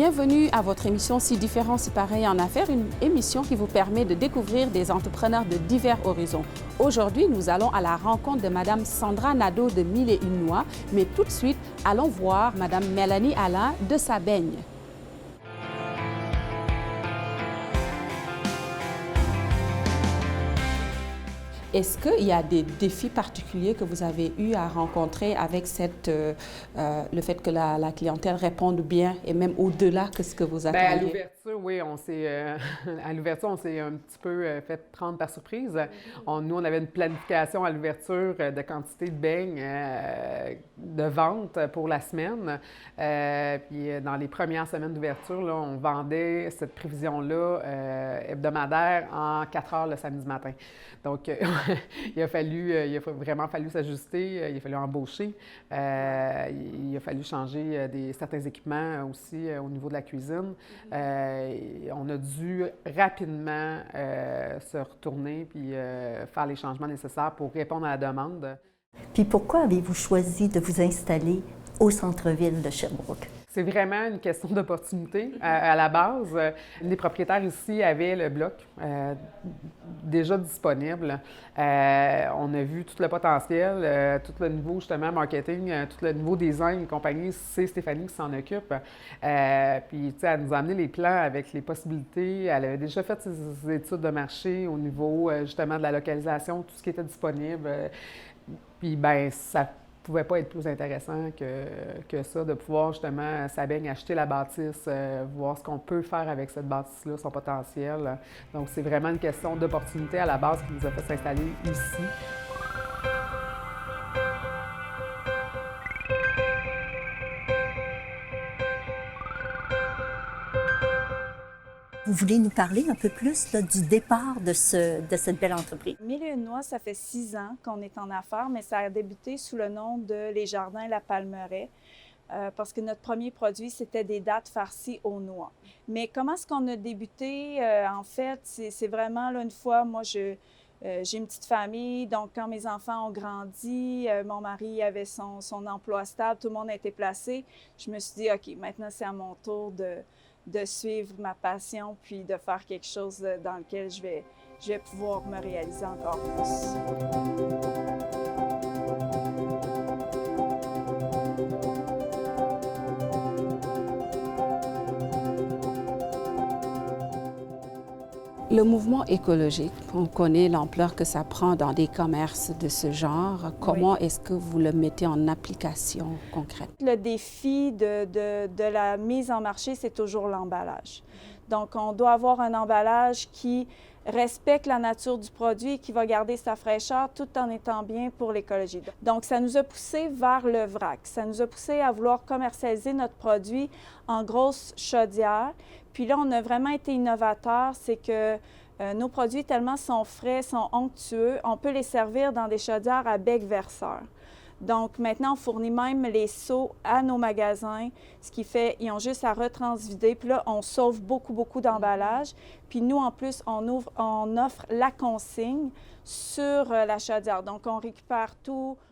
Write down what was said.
Bienvenue à votre émission Si différent, si pareil en affaires, une émission qui vous permet de découvrir des entrepreneurs de divers horizons. Aujourd'hui, nous allons à la rencontre de Madame Sandra Nadeau de Mille et Une Noix, mais tout de suite, allons voir Madame Mélanie Alain de Sabeigne. Est-ce qu'il y a des défis particuliers que vous avez eu à rencontrer avec le fait que la clientèle réponde bien et même au-delà que ce que vous attendiez? Bien, à l'ouverture, oui, à l'ouverture, on s'est un petit peu fait prendre par surprise. Nous, on avait une planification à l'ouverture de quantité de beignes de vente pour la semaine. Puis dans les premières semaines d'ouverture, là, on vendait cette prévision-là hebdomadaire en 4 heures le samedi matin. Donc, il a vraiment fallu s'ajuster, il a fallu embaucher, il a fallu changer certains équipements aussi au niveau de la cuisine. On a dû rapidement se retourner puis faire les changements nécessaires pour répondre à la demande. Puis pourquoi avez-vous choisi de vous installer au centre-ville de Sherbrooke? C'est vraiment une question d'opportunité. À la base, les propriétaires ici avaient le bloc déjà disponible. On a vu tout le potentiel, tout le niveau justement marketing, tout le niveau design et compagnie. C'est Stéphanie qui s'en occupe. Puis, tu sais, elle nous a amené les plans avec les possibilités. Elle avait déjà fait ses études de marché au niveau justement de la localisation, tout ce qui était disponible. Puis, bien, ça pouvait pas être plus intéressant que ça, de pouvoir justement, Sabeigne, acheter la bâtisse, voir ce qu'on peut faire avec cette bâtisse-là, son potentiel. Donc, c'est vraiment une question d'opportunité à la base qui nous a fait s'installer ici. Vous voulez nous parler un peu plus là, du départ de cette belle entreprise? Mille et Une Noix, ça fait 6 ans qu'on est en affaires, mais ça a débuté sous le nom de Les Jardins La Palmeraie, parce que notre premier produit, c'était des dattes farcies aux noix. Mais comment est-ce qu'on a débuté? En fait, c'est vraiment, là, une fois, moi, j'ai une petite famille, donc quand mes enfants ont grandi, mon mari avait son emploi stable, tout le monde a été placé, je me suis dit, OK, maintenant, c'est à mon tour de suivre ma passion, puis de faire quelque chose dans lequel je vais pouvoir me réaliser encore plus. Le mouvement écologique, on connaît l'ampleur que ça prend dans des commerces de ce genre. Comment est-ce que vous le mettez en application concrète? Le défi de la mise en marché, c'est toujours l'emballage. Donc, on doit avoir un emballage qui respecte la nature du produit et qui va garder sa fraîcheur tout en étant bien pour l'écologie. Donc, ça nous a poussé vers le vrac. Ça nous a poussé à vouloir commercialiser notre produit en grosse chaudière. Puis là, on a vraiment été innovateur, c'est que nos produits, tellement sont frais, sont onctueux, on peut les servir dans des chaudières à bec verseur. Donc maintenant, on fournit même les seaux à nos magasins, ce qui fait qu'ils ont juste à retransvider. Puis là, on sauve beaucoup d'emballage. Puis nous, en plus, on offre la consigne sur la chaudière. Donc, on récupère tout.